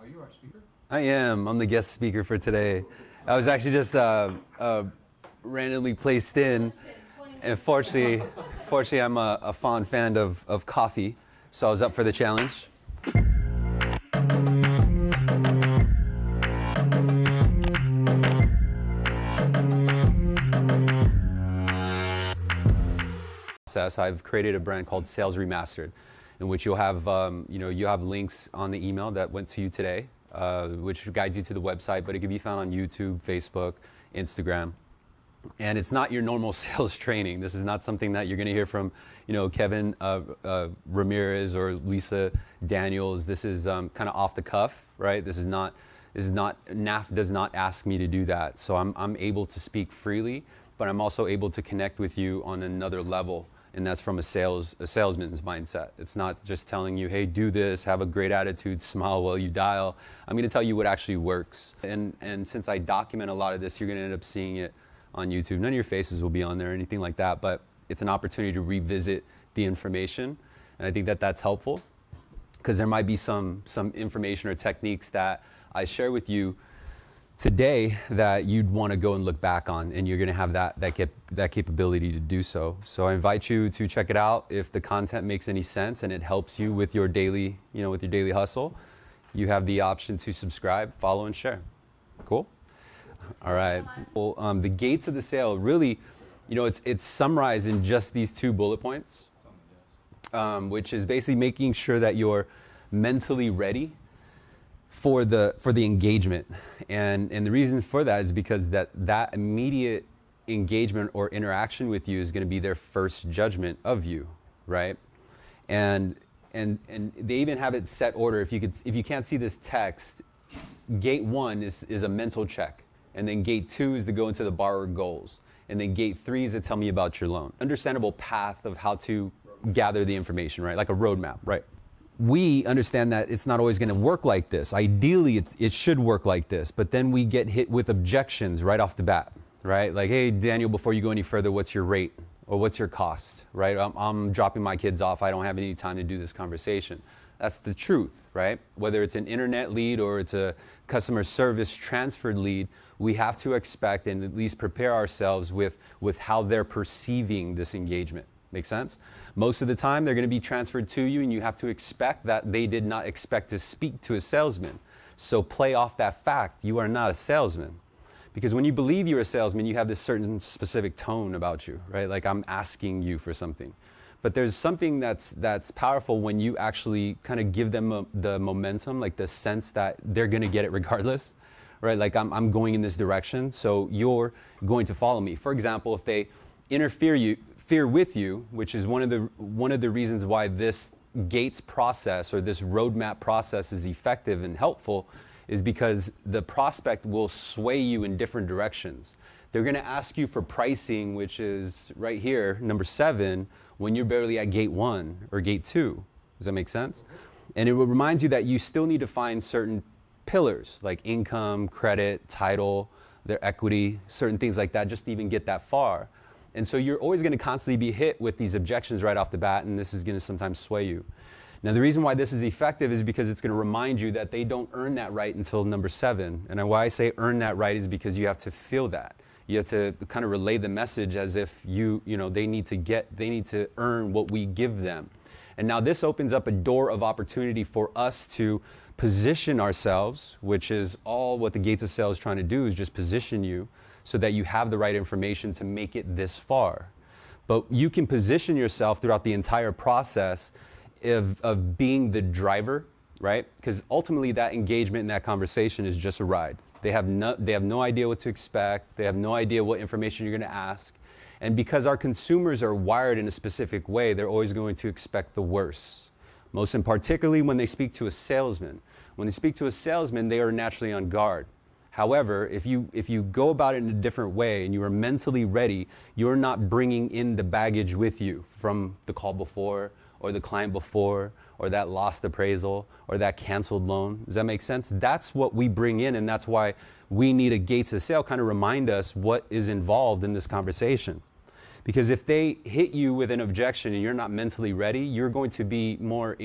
Are you our speaker? I am. I'm the guest speaker for today. I was actually just randomly placed in. And fortunately, I'm a fond fan of coffee, so I was up for the challenge. I've created a brand called SalesRemastered, in which you'll have you have links on the email that went to you today, which guides you to the website, but it can be found on YouTube, Facebook, Instagram. And it's not your normal sales training. This is not something that you're going to hear from, Kevin Ramirez or Lisa Daniels. This is kind of off the cuff, right? NAF does not ask me to do that. So I'm able to speak freely, but I'm also able to connect with you on another level. And that's from a salesman's mindset. It's not just telling you, hey, do this, have a great attitude, smile while you dial. I'm going to tell you what actually works. And since I document a lot of this, you're going to end up seeing it on YouTube. None of your faces will be on there or anything like that, but it's an opportunity to revisit the information. And I think that that's helpful because there might be some information or techniques that I share with you today that you'd want to go and look back on, and you're going to have that capability to do so. So I invite you to check it out. If the content makes any sense and it helps you with your daily, with your daily hustle, you have the option to subscribe, follow, and share. Cool? All right. Well, the gates of the sale, really, it's summarized in just these 2 bullet points, which is basically making sure that you're mentally ready for the engagement. And the reason for that is because that immediate engagement or interaction with you is going to be their first judgment of you, right? And they even have it set order. If you can't see this text, gate 1 is a mental check. And then gate 2 is to go into the borrower goals. And then gate 3 is to tell me about your loan. Understandable path of how to gather the information, right? Like a roadmap, right? We understand that it's not always going to work like this. Ideally, it should work like this. But then we get hit with objections right off the bat, right? Like, hey, Daniel, before you go any further, what's your rate? Or what's your cost, right? I'm dropping my kids off. I don't have any time to do this conversation. That's the truth, right? Whether it's an internet lead or it's a customer service transferred lead, we have to expect and at least prepare ourselves with how they're perceiving this engagement. Make sense? Most of the time, they're going to be transferred to you, and you have to expect that they did not expect to speak to a salesman. So play off that fact. You are not a salesman. Because when you believe you're a salesman, you have this certain specific tone about you, right? Like I'm asking you for something. But there's something that's powerful when you actually kind of give them the momentum, like the sense that they're going to get it regardless, right? Like I'm going in this direction, so you're going to follow me. For example, if they interfere with you, which is one of the reasons why this gates process or this roadmap process is effective and helpful, is because the prospect will sway you in different directions. They're going to ask you for pricing, which is right here, number 7, when you're barely at gate 1 or gate 2. Does that make sense? And it reminds you that you still need to find certain pillars like income, credit, title, their equity, certain things like that, just to even get that far. And so you're always going to constantly be hit with these objections right off the bat, and this is going to sometimes sway you. Now, the reason why this is effective is because it's going to remind you that they don't earn that right until number 7. And why I say earn that right is because you have to feel that. You have to kind of relay the message as if they need to earn what we give them. And now this opens up a door of opportunity for us to position ourselves, which is all what the Gates of Sales is trying to do, is just position you so that you have the right information to make it this far. But you can position yourself throughout the entire process of being the driver, right? Because ultimately that engagement and that conversation is just a ride. They have no idea what to expect. They have no idea what information you're going to ask. And because our consumers are wired in a specific way, they're always going to expect the worst. Most particularly when they speak to a salesman. When they speak to a salesman, they are naturally on guard. However, if you go about it in a different way and you are mentally ready, you're not bringing in the baggage with you from the call before or the client before or that lost appraisal or that canceled loan. Does that make sense? That's what we bring in, and that's why we need a Gates of Sale kind of remind us what is involved in this conversation. Because if they hit you with an objection and you're not mentally ready, you're going to be more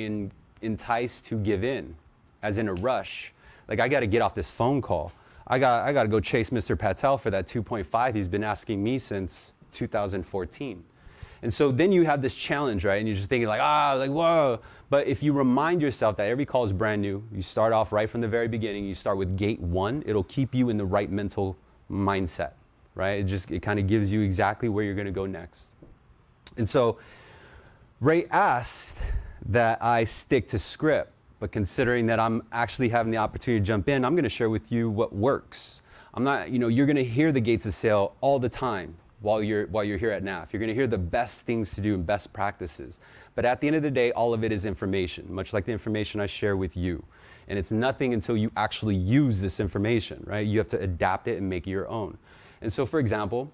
enticed to give in, as in a rush, Like, I got to get off this phone call. I got to go chase Mr. Patel for that 2.5 he's been asking me since 2014. And so then you have this challenge, right? And you're just thinking like, whoa. But if you remind yourself that every call is brand new, you start off right from the very beginning, you start with gate 1, it'll keep you in the right mental mindset, right? It kind of gives you exactly where you're going to go next. And so Ray asked that I stick to script, but considering that I'm actually having the opportunity to jump in, I'm going to share with you what works. I'm not, you're going to hear the gates of sale all the time while you're here at NAF. You're going to hear the best things to do and best practices. But at the end of the day, all of it is information, much like the information I share with you. And it's nothing until you actually use this information, right? You have to adapt it and make it your own. And so, for example,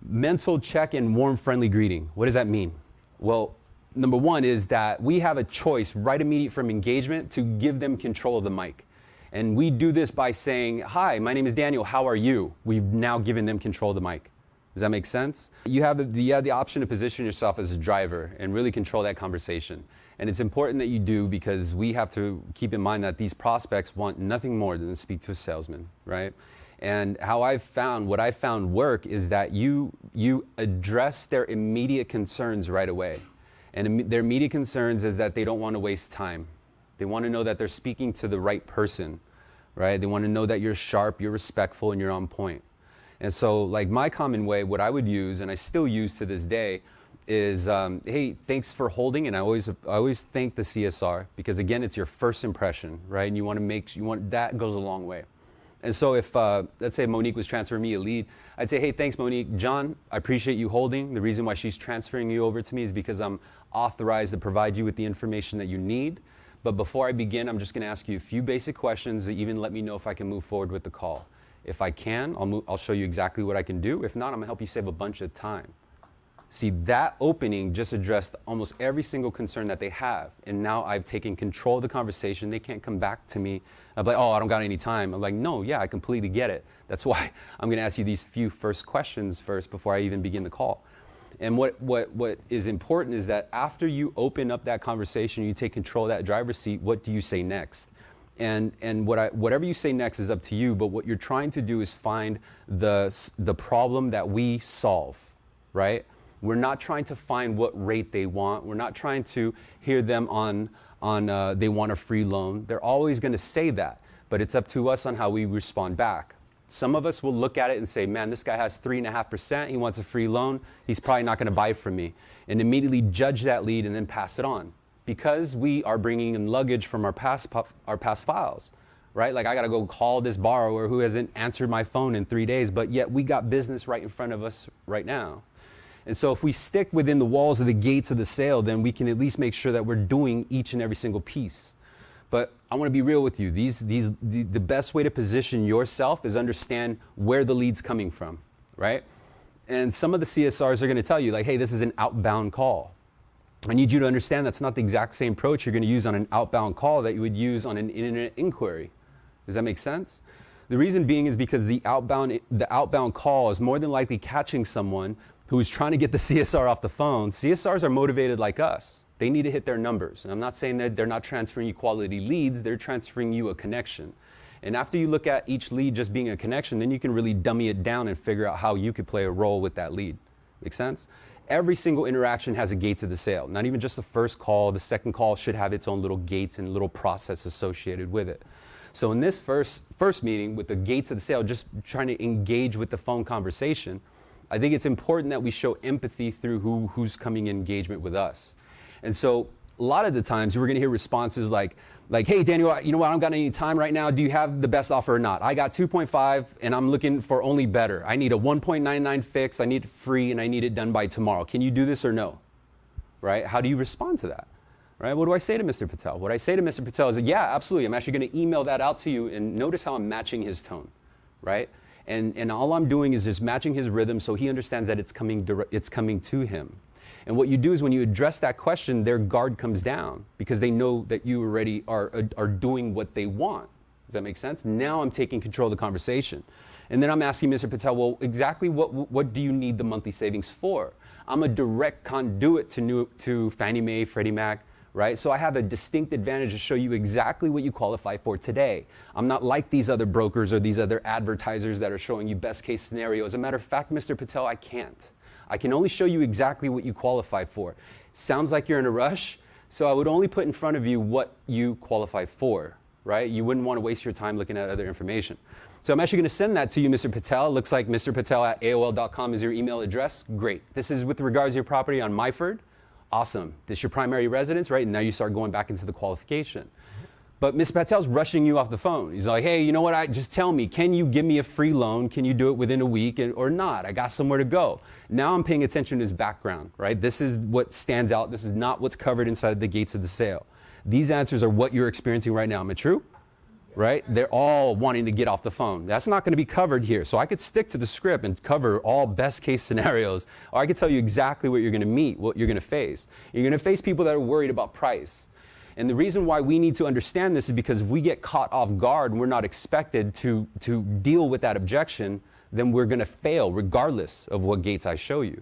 mental check and warm, friendly greeting. What does that mean? Well, number one is that we have a choice right immediate from engagement to give them control of the mic. And we do this by saying, hi, my name is Daniel, how are you? We've now given them control of the mic. Does that make sense? You have the option to position yourself as a driver and really control that conversation. And it's important that you do, because we have to keep in mind that these prospects want nothing more than to speak to a salesman, right? And what I found work is that you address their immediate concerns right away. And their immediate concerns is that they don't want to waste time. They want to know that they're speaking to the right person, right? They want to know that you're sharp, you're respectful, and you're on point. And so, like, my common way, what I would use, and I still use to this day, is, hey, thanks for holding. And I always thank the CSR, because again, it's your first impression, right? And that goes a long way. And so if, let's say Monique was transferring me a lead, I'd say, hey, thanks, Monique. John, I appreciate you holding. The reason why she's transferring you over to me is because I'm authorized to provide you with the information that you need. But before I begin, I'm just going to ask you a few basic questions that even let me know if I can move forward with the call. If I can, I'll show you exactly what I can do. If not, I'm going to help you save a bunch of time. See, that opening just addressed almost every single concern that they have. And now I've taken control of the conversation. They can't come back to me. I'm like, oh, I don't got any time. I'm like, no, yeah, I completely get it. That's why I'm going to ask you these few first questions first before I even begin the call. And what is important is that after you open up that conversation, you take control of that driver's seat, what do you say next? And whatever you say next is up to you, but what you're trying to do is find the problem that we solve, right? We're not trying to find what rate they want. We're not trying to hear them on they want a free loan. They're always going to say that, but it's up to us on how we respond back. Some of us will look at it and say, man, this guy has 3.5%. He wants a free loan. He's probably not going to buy from me, and immediately judge that lead and then pass it on, because we are bringing in luggage from our past files, right? Like, I got to go call this borrower who hasn't answered my phone in 3 days, but yet we got business right in front of us right now. And so if we stick within the walls of the gates of the sale, then we can at least make sure that we're doing each and every single piece. But I want to be real with you. The best way to position yourself is understand where the lead's coming from, right? And some of the CSRs are going to tell you, like, hey, this is an outbound call. I need you to understand that's not the exact same approach you're going to use on an outbound call that you would use on an internet inquiry. Does that make sense? The reason being is because the outbound call is more than likely catching someone who is trying to get the CSR off the phone. CSRs are motivated like us. They need to hit their numbers. And I'm not saying that they're not transferring you quality leads, they're transferring you a connection. And after you look at each lead just being a connection, then you can really dummy it down and figure out how you could play a role with that lead. Make sense? Every single interaction has a gates of the sale. Not even just the first call, the second call should have its own little gates and little process associated with it. So in this first meeting with the gates of the sale, just trying to engage with the phone conversation, I think it's important that we show empathy through who's coming in engagement with us. And so a lot of the times we're going to hear responses like, hey, Daniel, you know what? I don't got any time right now. Do you have the best offer or not? I got 2.5 and I'm looking for only better. I need a 1.99 fix. I need it free and I need it done by tomorrow. Can you do this or no? Right? How do you respond to that? Right? What do I say to Mr. Patel? What I say to Mr. Patel is, yeah, absolutely. I'm actually going to email that out to you, and notice how I'm matching his tone, right? And all I'm doing is just matching his rhythm so he understands that it's coming to him. And what you do is when you address that question, their guard comes down because they know that you already are doing what they want. Does that make sense? Now I'm taking control of the conversation. And then I'm asking Mr. Patel, well, exactly what do you need the monthly savings for? I'm a direct conduit to Fannie Mae, Freddie Mac, right? So I have a distinct advantage to show you exactly what you qualify for today. I'm not like these other brokers or these other advertisers that are showing you best case scenario. As a matter of fact, Mr. Patel, I can't. I can only show you exactly what you qualify for. Sounds like you're in a rush, so I would only put in front of you what you qualify for, right? You wouldn't want to waste your time looking at other information. So I'm actually going to send that to you, Mr. Patel. It looks like Mr. Patel at AOL.com is your email address. Great. This is with regards to your property on Myford. Awesome. This is your primary residence, right? And now you start going back into the qualification. But Mr. Patel's rushing you off the phone. He's like, hey, you know what? Just tell me, can you give me a free loan? Can you do it within a week or not? I got somewhere to go. Now I'm paying attention to his background, right? This is what stands out. This is not what's covered inside the gates of the sale. These answers are what you're experiencing right now. Am I true? Right? They're all wanting to get off the phone. That's not going to be covered here. So I could stick to the script and cover all best case scenarios, or I could tell you exactly what you're going to meet, what you're going to face. You're going to face people that are worried about price. And the reason why we need to understand this is because if we get caught off guard and we're not expected to deal with that objection, then we're going to fail regardless of what gates I show you.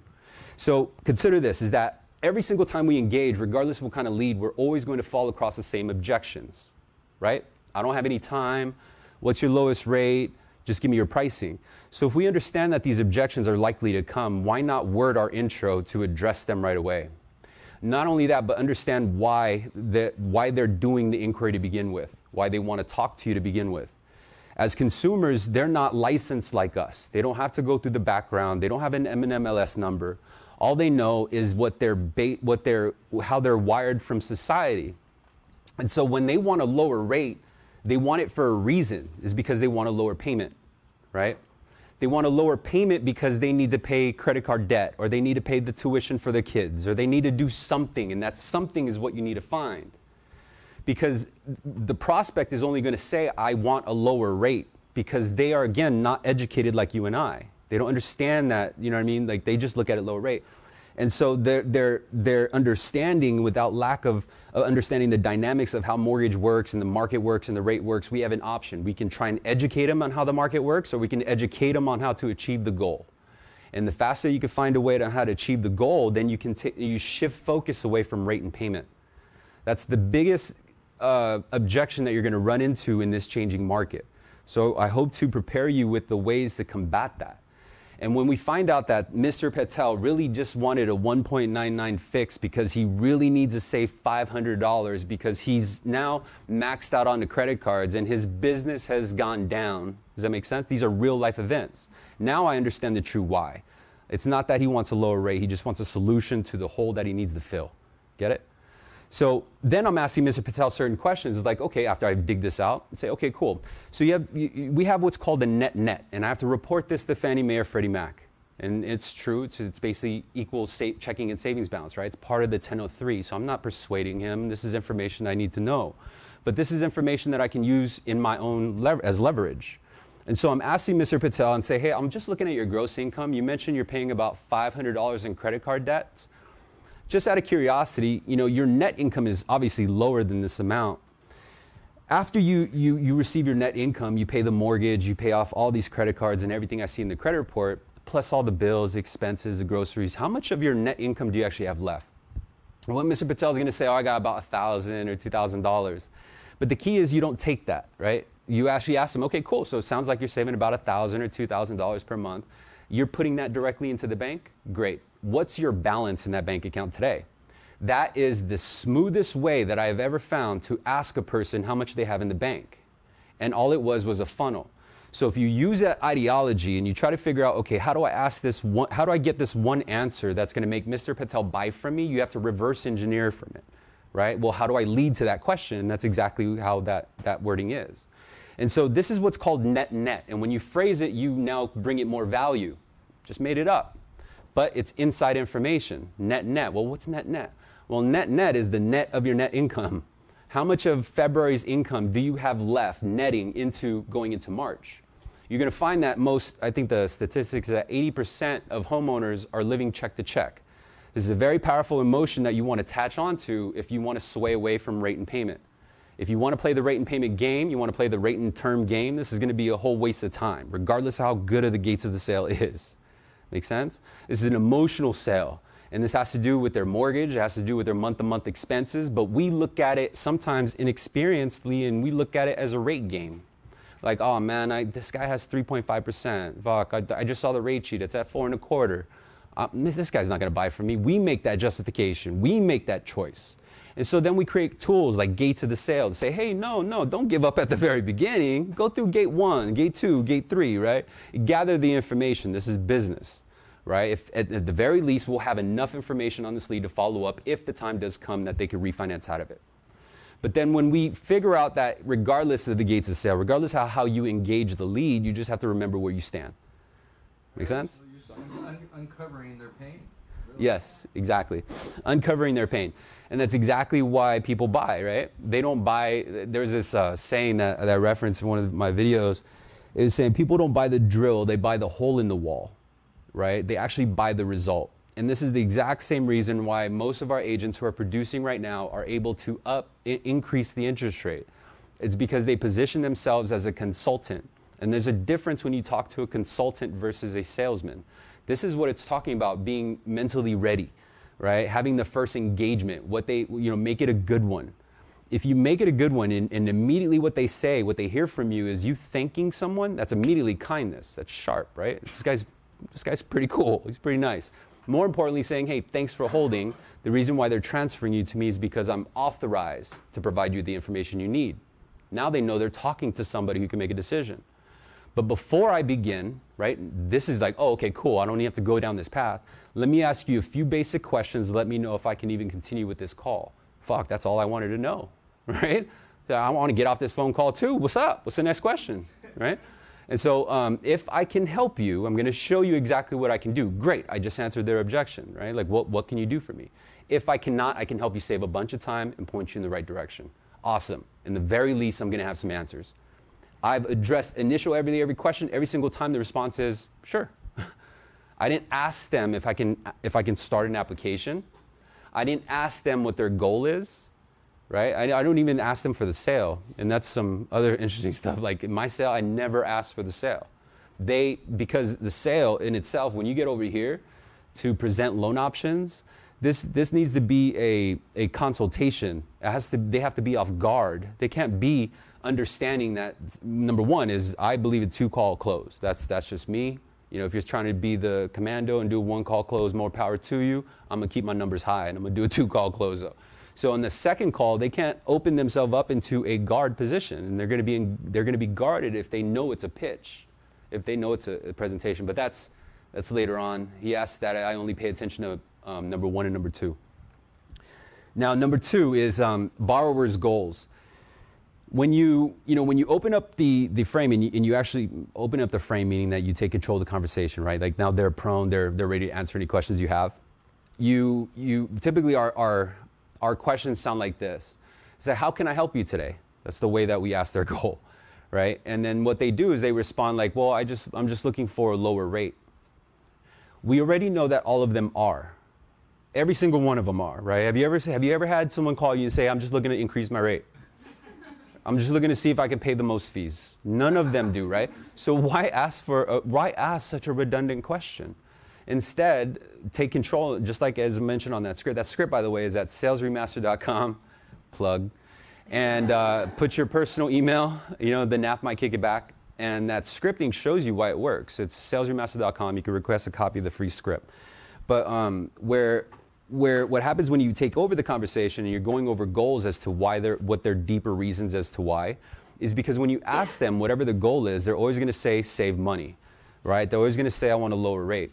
So consider this, is that every single time we engage, regardless of what kind of lead, we're always going to fall across the same objections, right? I don't have any time. What's your lowest rate? Just give me your pricing. So if we understand that these objections are likely to come, why not word our intro to address them right away? Not only that, but understand why they're doing the inquiry to begin with, why they want to talk to you to begin with. As consumers, they're not licensed like us. They don't have to go through the background. They don't have an MLS number. All they know is how they're wired from society. And so when they want a lower rate, they want it for a reason. It's because they want a lower payment, right? They want a lower payment because they need to pay credit card debt, or they need to pay the tuition for their kids, or they need to do something, and that something is what you need to find. Because the prospect is only going to say, I want a lower rate, because they are, again, not educated like you and I. They don't understand that, you know what I mean? Like, they just look at a lower rate. And so they're understanding, without lack of understanding the dynamics of how mortgage works and the market works and the rate works, we have an option. We can try and educate them on how the market works, or we can educate them on how to achieve the goal. And the faster you can find a way to how to achieve the goal, then you shift focus away from rate and payment. That's the biggest objection that you're going to run into in this changing market. So I hope to prepare you with the ways to combat that. And when we find out that Mr. Patel really just wanted a 1.99 fix because he really needs to save $500 because he's now maxed out on the credit cards and his business has gone down. Does that make sense? These are real life events. Now I understand the true why. It's not that he wants a lower rate. He just wants a solution to the hole that he needs to fill. Get it? So then I'm asking Mr. Patel certain questions. It's like, okay, after I dig this out, and say, okay, cool. So we have what's called a net, and I have to report this to Fannie Mae or Freddie Mac. And it's true, it's basically equal checking and savings balance, right? It's part of the 1003, so I'm not persuading him. This is information I need to know. But this is information that I can use in my own as leverage. And so I'm asking Mr. Patel and say, hey, I'm just looking at your gross income. You mentioned you're paying about $500 in credit card debts. Just out of curiosity, you know, your net income is obviously lower than this amount. After you receive your net income, you pay the mortgage, you pay off all these credit cards and everything I see in the credit report, plus all the bills, the expenses, the groceries. How much of your net income do you actually have left? And what Mr. Patel is going to say, oh, I got about $1,000 or $2,000. But the key is you don't take that, right? You actually ask them, okay, cool. So it sounds like you're saving about $1,000 or $2,000 per month. You're putting that directly into the bank? Great. What's your balance in that bank account today? That is the smoothest way that I have ever found to ask a person how much they have in the bank. And all it was a funnel. So if you use that ideology and you try to figure out, okay, how do I get this one answer that's going to make Mr. Patel buy from me? You have to reverse engineer from it, right? Well, how do I lead to that question? And that's exactly how that wording is. And so this is what's called net. And when you phrase it, you now bring it more value. Just made it up. But it's inside information. Net. Well, what's net? Well, net is the net of your net income. How much of February's income do you have left netting going into March? You're going to find that I think the statistics is that 80% of homeowners are living check to check. This is a very powerful emotion that you want to attach onto if you want to sway away from rate and payment. If you want to play the rate and payment game, you want to play the rate and term game, this is going to be a whole waste of time, regardless of how good of the gates of the sale is. Make sense? This is an emotional sale. And this has to do with their mortgage, it has to do with their month-to-month expenses, but we look at it sometimes inexperiencedly, and we look at it as a rate game. Like, oh man, this guy has 3.5%. Fuck, I just saw the rate sheet, it's at 4.25. This guy's not gonna buy from me. We make that justification, we make that choice. And so then we create tools like gates of the sale to say, hey, no, don't give up at the very beginning. Go through gate 1, gate 2, gate 3, right? Gather the information, this is business. Right? If at the very least, we'll have enough information on this lead to follow up if the time does come that they could refinance out of it. But then when we figure out that regardless of the gates of sale, regardless of how you engage the lead, you just have to remember where you stand. Make sense? Uncovering their pain. Really. Yes, exactly. Uncovering their pain. And that's exactly why people buy, right? They don't buy, there's this saying that I referenced in one of my videos. It was saying people don't buy the drill, they buy the hole in the wall. Right? They actually buy the result. And this is the exact same reason why most of our agents who are producing right now are able to increase the interest rate. It's because they position themselves as a consultant. And there's a difference when you talk to a consultant versus a salesman. This is what it's talking about, being mentally ready, right? Having the first engagement, make it a good one. If you make it a good one and immediately what they say, what they hear from you is you thanking someone, that's immediately kindness. That's sharp, right? This guy's pretty cool. He's pretty nice. More importantly, saying, hey, thanks for holding. The reason why they're transferring you to me is because I'm authorized to provide you the information you need. Now they know they're talking to somebody who can make a decision. But before I begin, right, this is like, oh, okay, cool. I don't even have to go down this path. Let me ask you a few basic questions. Let me know if I can even continue with this call. Fuck, that's all I wanted to know, right? I want to get off this phone call too. What's up? What's the next question, right? And so if I can help you, I'm going to show you exactly what I can do. Great, I just answered their objection, right? Like, what can you do for me? If I cannot, I can help you save a bunch of time and point you in the right direction. Awesome. In the very least, I'm going to have some answers. I've addressed every question. Every single time the response is, sure. I didn't ask them if I can start an application. I didn't ask them what their goal is. Right? I don't even ask them for the sale. And that's some other interesting stuff. Like in my sale, I never ask for the sale. Because the sale in itself, when you get over here to present loan options, this needs to be a consultation. They have to be off guard. They can't be understanding that, number one is, I believe a 2-call close. That's just me. You know, if you're trying to be the commando and do a 1-call close, more power to you. I'm gonna keep my numbers high and I'm gonna do a 2-call close though. So on the second call, they can't open themselves up into a guard position, and they're going to be guarded if they know it's a pitch, if they know it's a presentation. But that's later on. He asked that I only pay attention to number 1 and number 2. Now, number 2 is borrower's goals. When you open up the frame and you actually open up the frame, meaning that you take control of the conversation, right? Like now they're prone, they're ready to answer any questions you have. You typically our questions sound like this. So how can I help you today? That's the way that we ask their goal, right? And then what they do is they respond like, well, I'm just looking for a lower rate. We already know that all of them are. Every single one of them are, right? Have you ever had someone call you and say, I'm just looking to increase my rate? I'm just looking to see if I can pay the most fees. None of them do, right? So why ask such a redundant question? Instead, take control, just like as mentioned on that script. That script, by the way, is at salesremastered.com, plug, and put your personal email. The NAF might kick it back, and that scripting shows you why it works. It's salesremastered.com. You can request a copy of the free script. But what happens when you take over the conversation and you're going over goals as to what their deeper reasons as to why, is because when you ask them whatever the goal is, they're always going to say save money, right? They're always going to say I want a lower rate.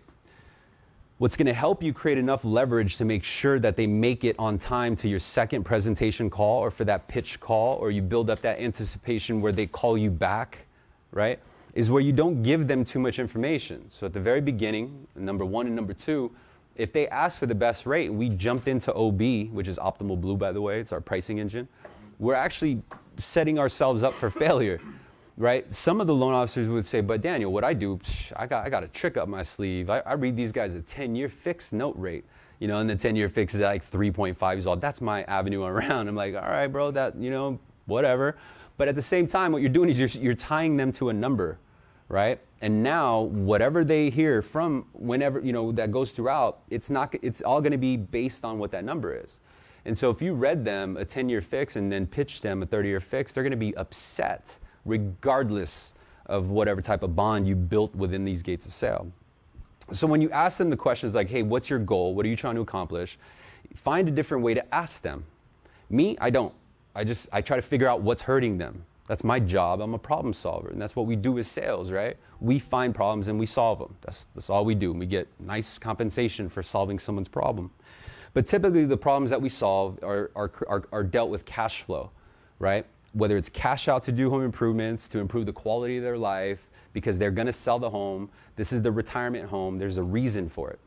What's going to help you create enough leverage to make sure that they make it on time to your second presentation call or for that pitch call, or you build up that anticipation where they call you back, right, is where you don't give them too much information. So at the very beginning, number 1 and number 2, if they ask for the best rate, we jumped into OB, which is Optimal Blue, by the way, it's our pricing engine, we're actually setting ourselves up for failure. Right? Some of the loan officers would say, but Daniel, what I do, I got a trick up my sleeve. I read these guys a 10-year fixed note rate, and the 10-year fix is at like 3.5 is all. That's my avenue around. I'm like, all right, bro, that, whatever. But at the same time, what you're doing is you're tying them to a number, right? And now whatever they hear from whenever, that goes throughout, it's all going to be based on what that number is. And so if you read them a 10-year fix and then pitched them a 30-year fix, they're going to be upset regardless of whatever type of bond you built within these gates of sale. So when you ask them the questions like, hey, what's your goal? What are you trying to accomplish? Find a different way to ask them. Me, I don't. I try to figure out what's hurting them. That's my job. I'm a problem solver. And that's what we do with sales, right? We find problems and we solve them. That's all we do. And we get nice compensation for solving someone's problem. But typically the problems that we solve are dealt with cash flow, right? Whether it's cash out to do home improvements, to improve the quality of their life, because they're going to sell the home. This is the retirement home. There's a reason for it.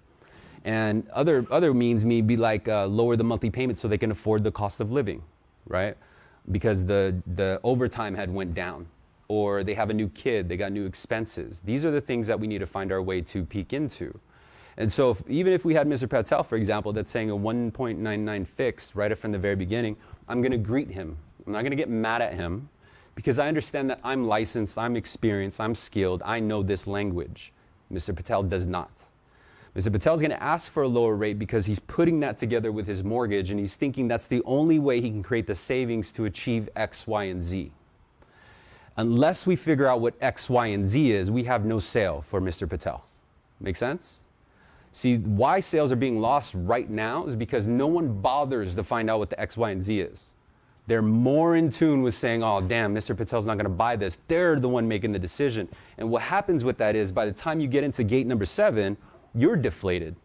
And other means may be like lower the monthly payment so they can afford the cost of living, right? Because the overtime had went down, or they have a new kid, they got new expenses. These are the things that we need to find our way to peek into. And so even if we had Mr. Patel, for example, that's saying a 1.99 fixed right from the very beginning, I'm going to greet him. I'm not going to get mad at him because I understand that I'm licensed, I'm experienced, I'm skilled, I know this language. Mr. Patel does not. Mr. Patel is going to ask for a lower rate because he's putting that together with his mortgage and he's thinking that's the only way he can create the savings to achieve X, Y, and Z. Unless we figure out what X, Y, and Z is, we have no sale for Mr. Patel. Make sense? See, why sales are being lost right now is because no one bothers to find out what the X, Y, and Z is. They're more in tune with saying, oh, damn, Mr. Patel's not going to buy this. They're the one making the decision. And what happens with that is by the time you get into gate number 7, you're deflated.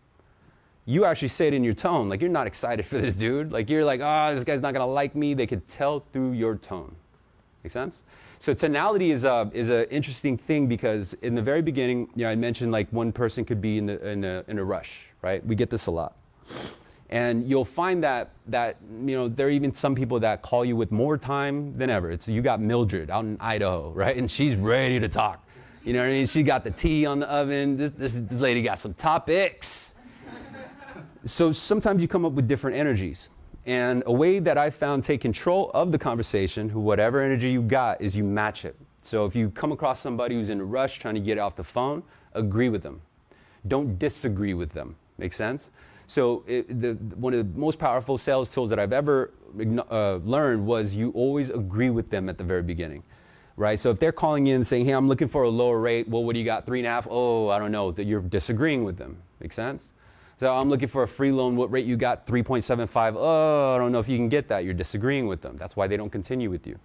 You actually say it in your tone, like you're not excited for this dude. Like you're like, oh, this guy's not going to like me. They could tell through your tone. Make sense? So tonality is an interesting thing because in the very beginning, I mentioned like one person could be in a rush, right? We get this a lot. And you'll find that there are even some people that call you with more time than ever. You got Mildred out in Idaho, right? And she's ready to talk. You know what I mean? She got the tea on the oven. This lady got some topics. So sometimes you come up with different energies. And a way that I found take control of the conversation, whatever energy you got, is you match it. So if you come across somebody who's in a rush trying to get off the phone, agree with them. Don't disagree with them. Make sense? So one of the most powerful sales tools that I've ever learned was you always agree with them at the very beginning. Right? So if they're calling in saying, hey, I'm looking for a lower rate, well, what do you got? 3.5? Oh, I don't know. That you're disagreeing with them. Make sense? So I'm looking for a free loan. What rate you got? 3.75. Oh, I don't know if you can get that. You're disagreeing with them. That's why they don't continue with you.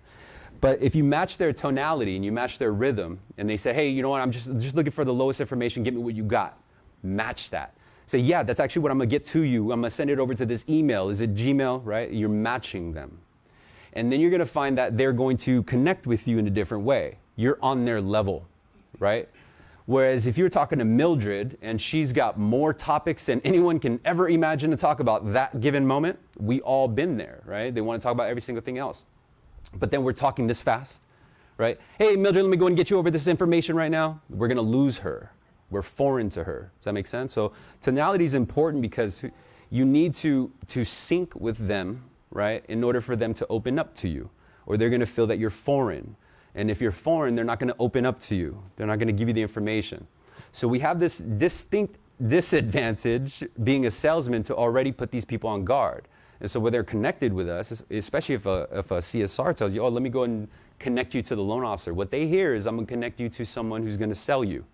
But if you match their tonality and you match their rhythm and they say, hey, you know what? I'm just looking for the lowest information. Give me what you got. Match that. Say, yeah, that's actually what I'm going to get to you. I'm going to send it over to this email. Is it Gmail? Right? You're matching them. And then you're going to find that they're going to connect with you in a different way. You're on their level, right? Whereas if you're talking to Mildred and she's got more topics than anyone can ever imagine to talk about that given moment, we all been there, right? They want to talk about every single thing else. But then we're talking this fast, right? Hey, Mildred, let me go and get you over this information right now. We're going to lose her. We're foreign to her. Does that make sense? So tonality is important because you need to sync with them, right, in order for them to open up to you, or they're going to feel that you're foreign. And if you're foreign, they're not going to open up to you. They're not going to give you the information. So we have this distinct disadvantage being a salesman to already put these people on guard. And so when they're connected with us, especially if a CSR tells you, oh, let me go and connect you to the loan officer. What they hear is I'm going to connect you to someone who's going to sell you,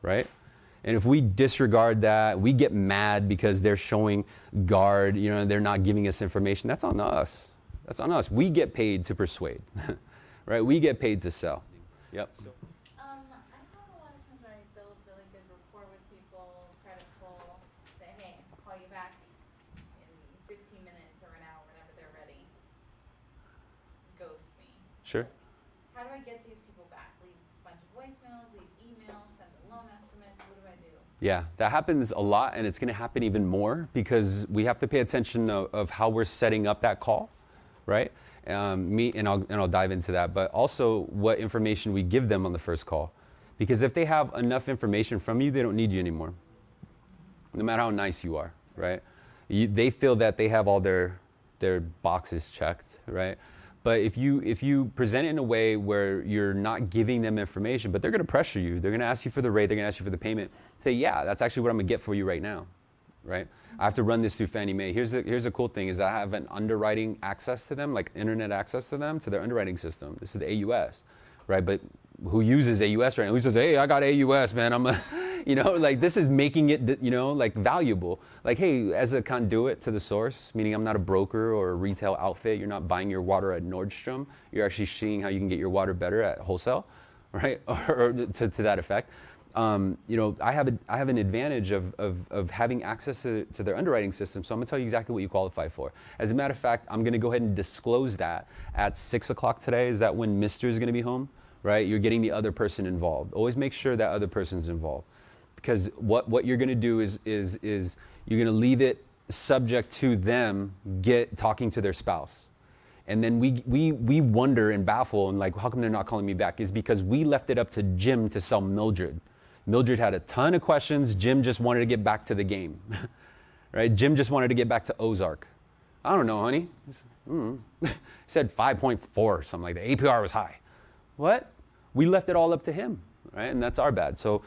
right? And if we disregard that, we get mad because they're showing guard, they're not giving us information. That's on us. That's on us. We get paid to persuade, right? We get paid to sell. Yep. I have a lot of times when I build really good rapport with people, creditful, say, hey, I'll call you back in 15 minutes or an hour, whenever they're ready. Ghost me. Sure. How do I get these people back? Leave a bunch of voicemails, leave emails, send a loan estimate. What do I do? Yeah, that happens a lot, and it's going to happen even more because we have to pay attention of how we're setting up that call, right? I'll dive into that, but also what information we give them on the first call. Because if they have enough information from you, they don't need you anymore. No matter how nice you are, right? They feel that they have all their boxes checked, right? But if you present it in a way where you're not giving them information, but they're going to pressure you, they're going to ask you for the rate, they're going to ask you for the payment, say, yeah, that's actually what I'm going to get for you right now, right? I have to run this through Fannie Mae. Here's the cool thing is I have an underwriting access to them, like internet access to them, to their underwriting system. This is the AUS, right? But who uses AUS right now? Who says, hey, I got AUS, man. I'm a, like this is making it, like valuable. Like, hey, as a conduit to the source, meaning I'm not a broker or a retail outfit. You're not buying your water at Nordstrom. You're actually seeing how you can get your water better at wholesale, right? or to that effect. I have an advantage of having access to their underwriting system, so I'm going to tell you exactly what you qualify for. As a matter of fact, I'm going to go ahead and disclose that at 6 o'clock today. Is that when Mr. is going to be home, right? You're getting the other person involved. Always make sure that other person's involved, because what you're going to do is you're going to leave it subject to them talking to their spouse. And then we wonder and baffle and like, how come they're not calling me back? Is because we left it up to Jim to sell Mildred. Mildred had a ton of questions. Jim just wanted to get back to the game, right? Jim just wanted to get back to Ozark. I don't know, honey. Said 5.4, something like that. APR was high. What? We left it all up to him, right? And that's our bad. So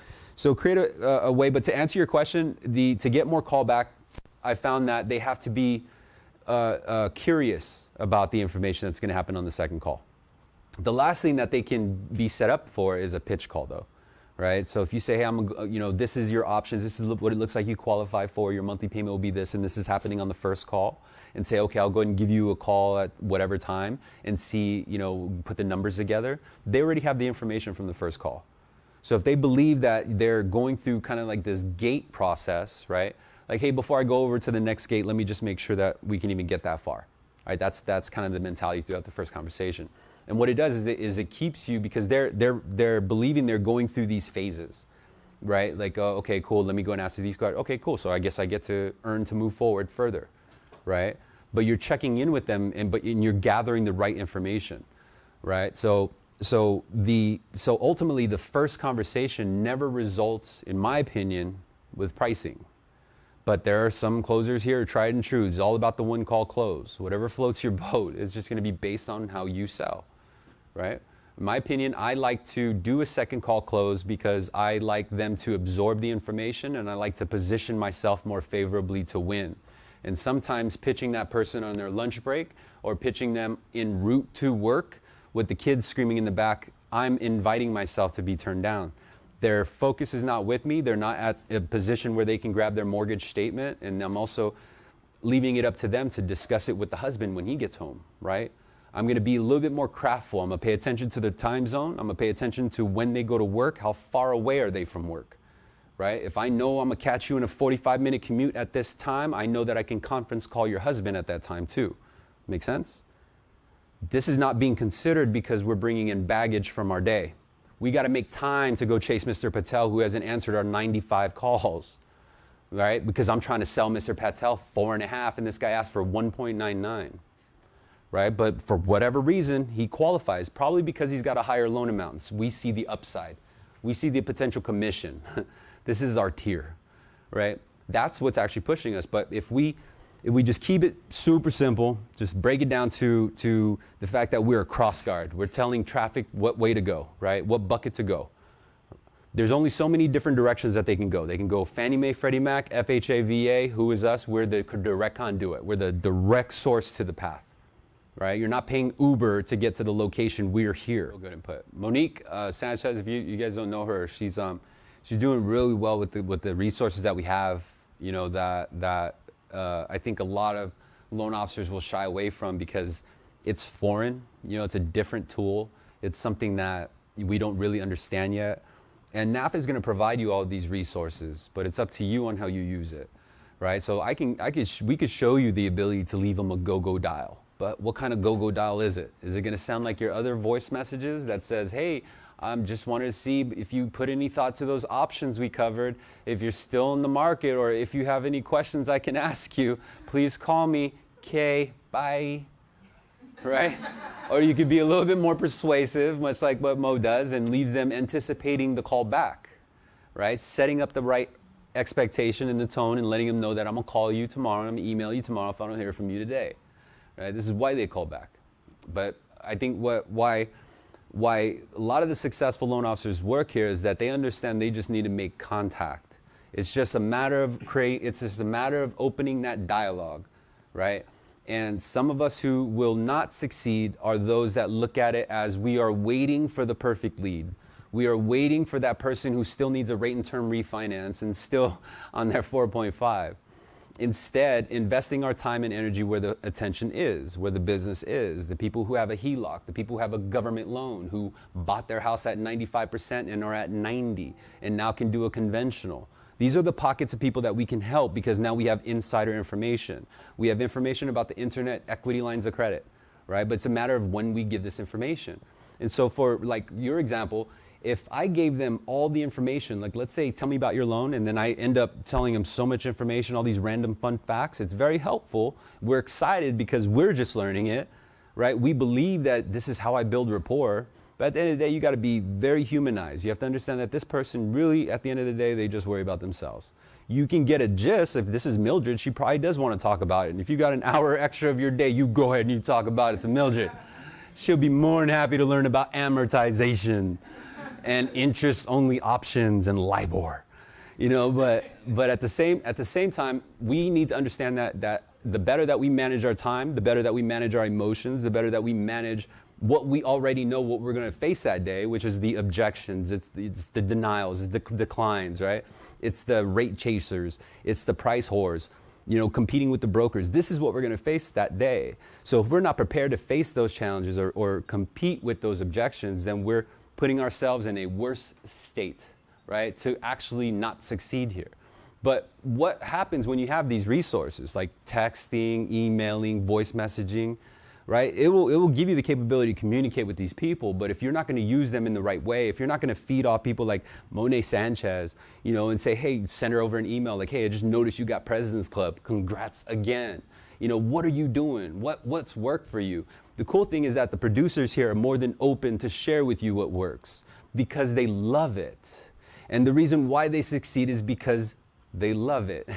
create a way. But to answer your question, to get more callback, I found that they have to be curious about the information that's going to happen on the second call. The last thing that they can be set up for is a pitch call, though. Right. So if you say, hey, this is your options. This is what it looks like you qualify for. Your monthly payment will be this, and this is happening on the first call. And say, okay, I'll go ahead and give you a call at whatever time and see, put the numbers together. They already have the information from the first call. So if they believe that they're going through kind of like this gate process, right? Like, hey, before I go over to the next gate, let me just make sure that we can even get that far. Right? That's kind of the mentality throughout the first conversation. And what it does is it keeps you, because they're believing they're going through these phases, right? Like, okay, cool, let me go and ask these questions. Okay, cool, so I guess I get to earn to move forward further, right? But you're checking in with them, and you're gathering the right information, right? So ultimately, the first conversation never results, in my opinion, with pricing. But there are some closers here, tried and true. It's all about the one call close. Whatever floats your boat, it's just going to be based on how you sell, right? In my opinion, I like to do a second call close because I like them to absorb the information, and I like to position myself more favorably to win. And sometimes pitching that person on their lunch break or pitching them en route to work with the kids screaming in the back, I'm inviting myself to be turned down. Their focus is not with me. They're not at a position where they can grab their mortgage statement. And I'm also leaving it up to them to discuss it with the husband when he gets home, right? I'm going to be a little bit more craftful. I'm going to pay attention to their time zone. I'm going to pay attention to when they go to work. How far away are they from work, right? If I know I'm going to catch you in a 45-minute commute at this time, I know that I can conference call your husband at that time too. Make sense? This is not being considered because we're bringing in baggage from our day. We got to make time to go chase Mr. Patel, who hasn't answered our 95 calls, right? Because I'm trying to sell Mr. Patel 4.5, and this guy asked for 1.99, right? But for whatever reason, he qualifies, probably because he's got a higher loan amount. So we see the upside. We see the potential commission. This is our tier, right? That's what's actually pushing us. But if we just keep it super simple, just break it down to the fact that we're a cross guard. We're telling traffic what way to go, right? What bucket to go. There's only so many different directions that they can go. They can go Fannie Mae, Freddie Mac, FHA, VA. Who is us? We're the direct conduit. We're the direct source to the path, right? You're not paying Uber to get to the location. We're here. Good input. Monique Sanchez, if you guys don't know her, she's doing really well with the resources that we have. That I think a lot of loan officers will shy away from because it's foreign. It's a different tool. It's something that we don't really understand yet. And NAF is going to provide you all of these resources, but it's up to you on how you use it, right? So we could show you the ability to leave them a go-go dial. But what kind of go-go dial is it? Is it going to sound like your other voice messages that says, hey, just wanted to see if you put any thought to those options we covered. If you're still in the market, or if you have any questions I can ask you, please call me. Okay, bye. Right? Or you could be a little bit more persuasive, much like what Mo does, and leaves them anticipating the call back. Right? Setting up the right expectation in the tone and letting them know that I'm going to call you tomorrow and I'm going to email you tomorrow if I don't hear from you today. Right? This is why they call back. But I think why a lot of the successful loan officers work here is that they understand they just need to make contact. It's just a matter of opening that dialogue, right? And some of us who will not succeed are those that look at it as we are waiting for the perfect lead. We are waiting for that person who still needs a rate and term refinance and still on their 4.5. Instead, investing our time and energy where the attention is, where the business is, the people who have a HELOC, the people who have a government loan, who bought their house at 95% and are at 90 and now can do a conventional. These are the pockets of people that we can help because now we have insider information. We have information about the internet equity lines of credit, right? But it's a matter of when we give this information. And so for like your example, if I gave them all the information, like let's say, tell me about your loan, and then I end up telling them so much information, all these random fun facts, it's very helpful. We're excited because we're just learning it, right? We believe that this is how I build rapport. But at the end of the day, you got to be very humanized. You have to understand that this person really, at the end of the day, they just worry about themselves. You can get a gist. If this is Mildred, she probably does want to talk about it. And if you got an hour extra of your day, you go ahead and you talk about it to Mildred. She'll be more than happy to learn about amortization and interest-only options and LIBOR, you know. But at the same time, we need to understand that the better that we manage our time, the better that we manage our emotions, the better that we manage what we already know what we're going to face that day, which is the objections, it's the denials, it's the declines, right? It's the rate chasers, it's the price whores, you know, competing with the brokers. This is what we're going to face that day. So if we're not prepared to face those challenges or compete with those objections, then we're putting ourselves in a worse state, right, to actually not succeed here. But what happens when you have these resources like texting, emailing, voice messaging, right? It will give you the capability to communicate with these people, but if you're not going to use them in the right way, if you're not going to feed off people like Monet Sanchez, you know, and say, hey, send her over an email like, hey, I just noticed you got President's Club, congrats again. You know, what are you doing? What's worked for you? The cool thing is that the producers here are more than open to share with you what works because they love it. And the reason why they succeed is because they love it.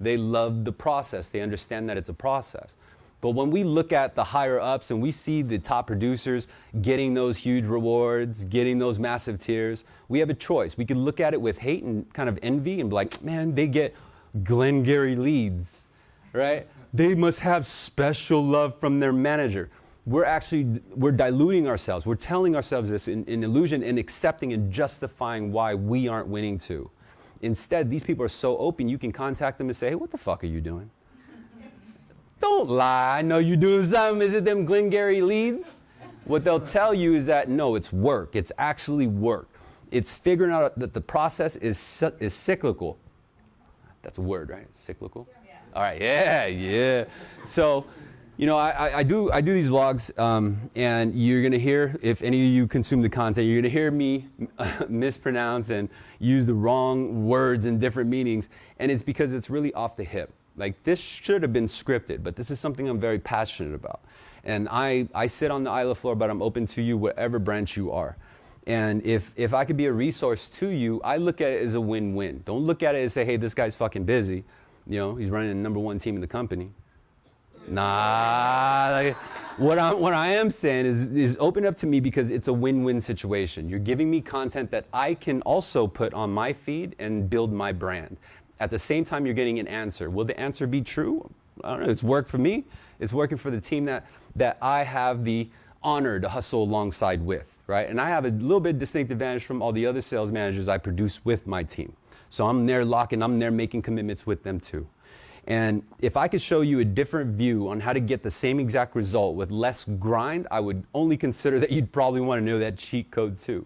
They love the process. They understand that it's a process. But when we look at the higher ups and we see the top producers getting those huge rewards, getting those massive tiers, we have a choice. We could look at it with hate and kind of envy and be like, man, they get Glengarry leads, right? They must have special love from their manager. We're diluting ourselves. We're telling ourselves this in illusion and accepting and justifying why we aren't winning too. Instead, these people are so open, you can contact them and say, hey, what the fuck are you doing? Don't lie, I know you're doing something. Is it them Glengarry leads? What they'll tell you is that, no, it's work. It's actually work. It's figuring out that the process is cyclical. That's a word, right? Cyclical? Yeah. All right, yeah. So, you know, I do these vlogs, and you're going to hear, if any of you consume the content, you're going to hear me mispronounce and use the wrong words in different meanings, and it's because it's really off the hip. Like, this should have been scripted, but this is something I'm very passionate about. And I sit on the aisle floor, but I'm open to you whatever branch you are. And if I could be a resource to you, I look at it as a win-win. Don't look at it and say, hey, this guy's fucking busy. You know, he's running the #1 team in the company. Nah, like, what I am saying is open up to me because it's a win-win situation. You're giving me content that I can also put on my feed and build my brand. At the same time, you're getting an answer. Will the answer be true? I don't know. It's worked for me. It's working for the team that I have the honor to hustle alongside with, right? And I have a little bit distinct advantage from all the other sales managers I produce with my team. So I'm there locking, I'm there making commitments with them too. And if I could show you a different view on how to get the same exact result with less grind, I would only consider that you'd probably want to know that cheat code too.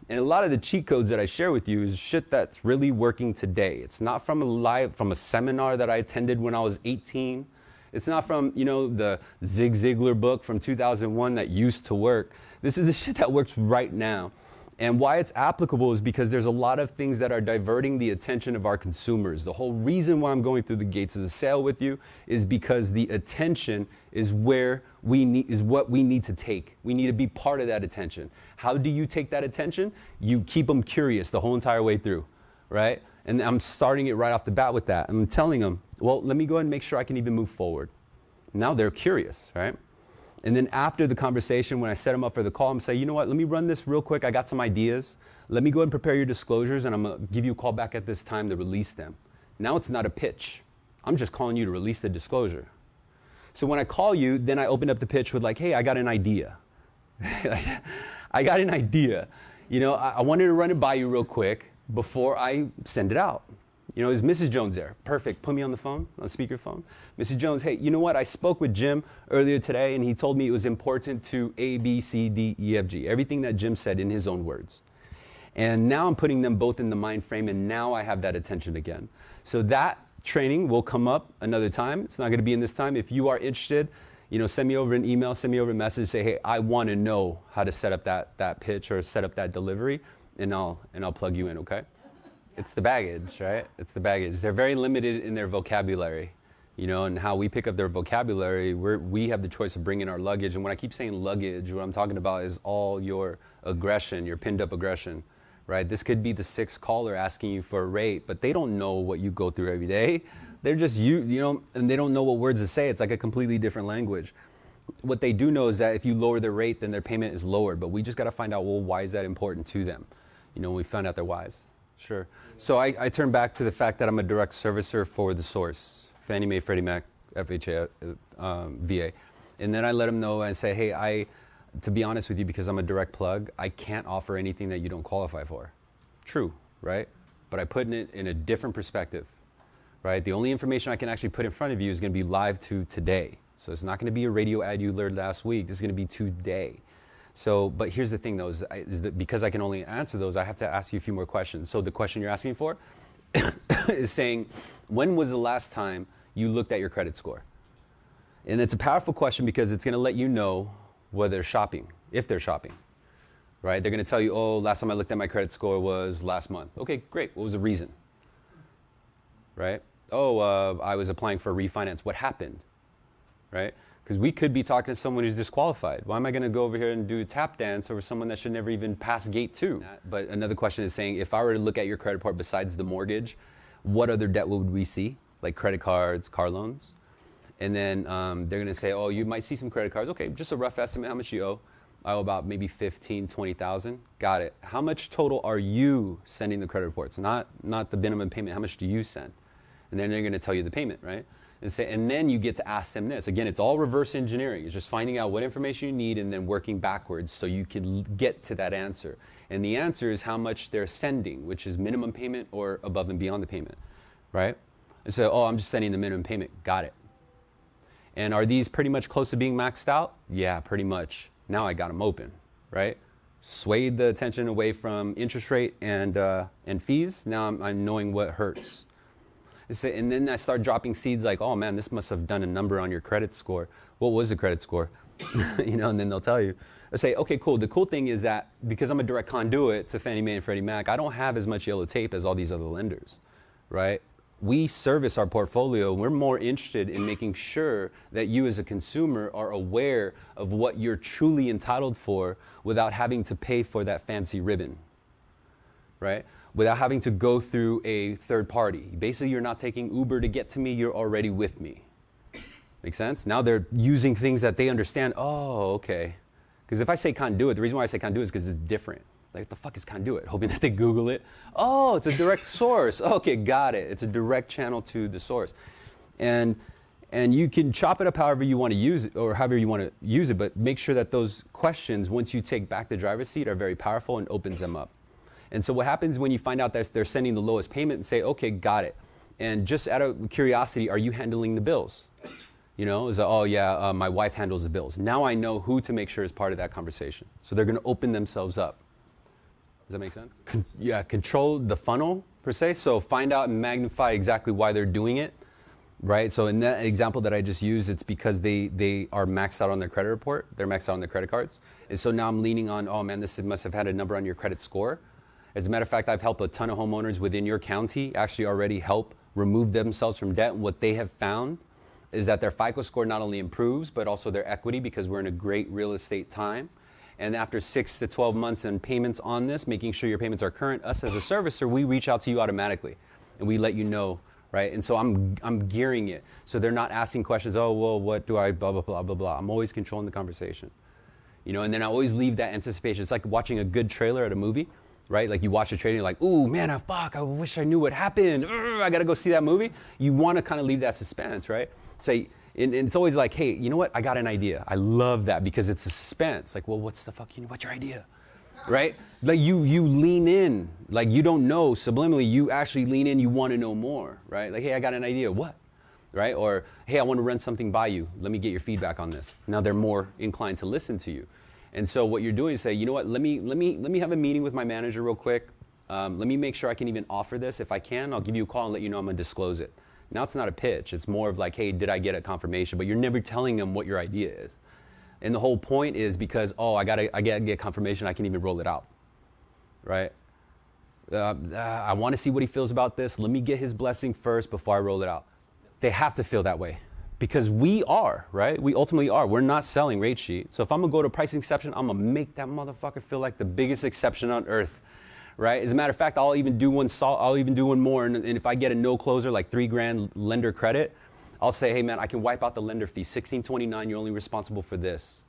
And a lot of the cheat codes that I share with you is shit that's really working today. It's not from a seminar that I attended when I was 18. It's not from, you know, the Zig Ziglar book from 2001 that used to work. This is the shit that works right now. And why it's applicable is because there's a lot of things that are diverting the attention of our consumers. The whole reason why I'm going through the gates of the sale with you is because the attention is what we need to take. We need to be part of that attention. How do you take that attention? You keep them curious the whole entire way through, right? And I'm starting it right off the bat with that. I'm telling them, well, let me go ahead and make sure I can even move forward. Now they're curious, right? And then after the conversation, when I set them up for the call, I'm saying, you know what, let me run this real quick. I got some ideas. Let me go ahead and prepare your disclosures, and I'm going to give you a call back at this time to release them. Now it's not a pitch. I'm just calling you to release the disclosure. So when I call you, then I open up the pitch with like, hey, I got an idea. I got an idea. You know, I wanted to run it by you real quick before I send it out. You know, is Mrs. Jones there? Perfect. Put me on the phone, on speakerphone. Mrs. Jones, hey, you know what? I spoke with Jim earlier today, and he told me it was important to A, B, C, D, E, F, G. Everything that Jim said in his own words. And now I'm putting them both in the mind frame, and now I have that attention again. So that training will come up another time. It's not going to be in this time. If you are interested, you know, send me over an email, send me over a message, say, hey, I want to know how to set up that pitch or set up that delivery, and I'll plug you in, okay? It's the baggage, right? It's the baggage. They're very limited in their vocabulary, you know, and how we pick up their vocabulary, we have the choice of bringing our luggage. And when I keep saying luggage, what I'm talking about is all your aggression, your pinned up aggression, right? This could be the sixth caller asking you for a rate, but they don't know what you go through every day. They're just you know, and they don't know what words to say. It's like a completely different language. What they do know is that if you lower their rate, then their payment is lowered. But we just got to find out, well, why is that important to them? You know, when we found out their whys. Sure. So I turn back to the fact that I'm a direct servicer for the source, Fannie Mae, Freddie Mac, FHA, VA. And then I let them know and say, hey, to be honest with you, because I'm a direct plug, I can't offer anything that you don't qualify for. True, right? But I put it in a different perspective, right? The only information I can actually put in front of you is going to be live to today. So it's not going to be a radio ad you learned last week. This is going to be today. So, but here's the thing though, is that because I can only answer those, I have to ask you a few more questions. So the question you're asking for is saying, when was the last time you looked at your credit score? And it's a powerful question because it's going to let you know whether they're shopping, if they're shopping, right? They're going to tell you, oh, last time I looked at my credit score was last month. Okay, great. What was the reason? Right? Oh, I was applying for a refinance. What happened? Right? Because we could be talking to someone who's disqualified. Why am I going to go over here and do a tap dance over someone that should never even pass gate 2? But another question is saying, if I were to look at your credit report besides the mortgage, what other debt would we see? Like credit cards, car loans? And then they're going to say, oh, you might see some credit cards. Okay, just a rough estimate, how much you owe? I owe about maybe 15, 20,000. Got it. How much total are you sending the credit reports? Not the minimum payment. How much do you send? And then they're going to tell you the payment, right? And then you get to ask them this. Again, it's all reverse engineering. It's just finding out what information you need and then working backwards so you can get to that answer. And the answer is how much they're sending, which is minimum payment or above and beyond the payment, right? And so, oh, I'm just sending the minimum payment. Got it. And are these pretty much close to being maxed out? Yeah, pretty much. Now I got them open, right? Swayed the attention away from interest rate and fees. Now I'm knowing what hurts. And then I start dropping seeds like, oh man, this must have done a number on your credit score. What was the credit score? You know, and then they'll tell you. I say, okay, cool. The cool thing is that because I'm a direct conduit to Fannie Mae and Freddie Mac, I don't have as much yellow tape as all these other lenders, right? We service our portfolio. We're more interested in making sure that you as a consumer are aware of what you're truly entitled for without having to pay for that fancy ribbon, right? Without having to go through a third party. Basically, you're not taking Uber to get to me, you're already with me. Make sense? Now they're using things that they understand. Oh, okay. Because if I say conduit, the reason why I say conduit is because it's different. Like, what the fuck is conduit? Hoping that they Google it. Oh, it's a direct source. Okay, got it. It's a direct channel to the source. And you can chop it up however you want to use it, or however you want to use it, but make sure that those questions, once you take back the driver's seat, are very powerful and opens them up. And so what happens when you find out that they're sending the lowest payment and say, okay, got it. And just out of curiosity, are you handling the bills? You know, is oh yeah, my wife handles the bills. Now I know who to make sure is part of that conversation. So they're going to open themselves up. Does that make sense? Control the funnel per se. So find out and magnify exactly why they're doing it, right? So in that example that I just used, it's because they are maxed out on their credit report. They're maxed out on their credit cards. And so now I'm leaning on, oh man, this must have had a number on your credit score. As a matter of fact, I've helped a ton of homeowners within your county actually already help remove themselves from debt. And what they have found is that their FICO score not only improves, but also their equity, because we're in a great real estate time. And after 6 to 12 months in payments on this, making sure your payments are current, us as a servicer, we reach out to you automatically. And we let you know, right? And so I'm gearing it so they're not asking questions. Oh, well, what do I blah blah blah blah blah. I'm always controlling the conversation, you know. And then I always leave that anticipation. It's like watching a good trailer at a movie, right? Like you watch a trailer, and you're like, ooh man, I wish I knew what happened. I gotta go see that movie. You want to kind of leave that suspense, right? Say, and it's always like, hey, you know what? I got an idea. I love that because it's a suspense. Like, well, what's your idea? Right? Like you lean in, like you don't know subliminally, you actually lean in, you want to know more, right? Like, hey, I got an idea. What? Right? Or, hey, I want to run something by you. Let me get your feedback on this. Now they're more inclined to listen to you. And so what you're doing is say, you know what? Let me have a meeting with my manager real quick. Let me make sure I can even offer this. If I can, I'll give you a call and let you know I'm going to disclose it. Now it's not a pitch. It's more of like, hey, did I get a confirmation? But you're never telling them what your idea is. And the whole point is because, I gotta get confirmation I can even roll it out, right? I want to see what he feels about this. Let me get his blessing first before I roll it out. They have to feel that way because we are, right? We ultimately are. We're not selling rate sheet. So if I'm gonna go to pricing exception, I'm gonna make that motherfucker feel like the biggest exception on earth, right? As a matter of fact, I'll even do one more. And if I get a no closer, like $3,000 lender credit, I'll say, hey man, I can wipe out the lender fee, $1,629, you're only responsible for this,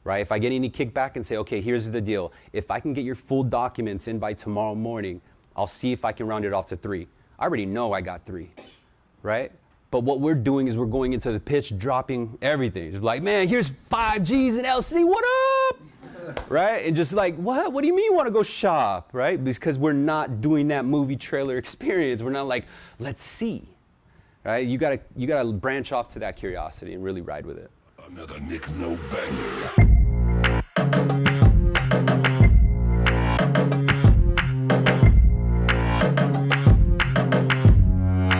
right? If I get any kickback and say, okay, here's the deal. If I can get your full documents in by tomorrow morning, I'll see if I can round it off to 3. I already know I got 3, right? But what we're doing is we're going into the pitch, dropping everything. It's like, man, here's 5 G's and LC, what up? Right? And just like, what? What do you mean you want to go shop, right? Because we're not doing that movie trailer experience. We're not like, let's see. Right? You gotta branch off to that curiosity and really ride with it. Another Nick No Banger.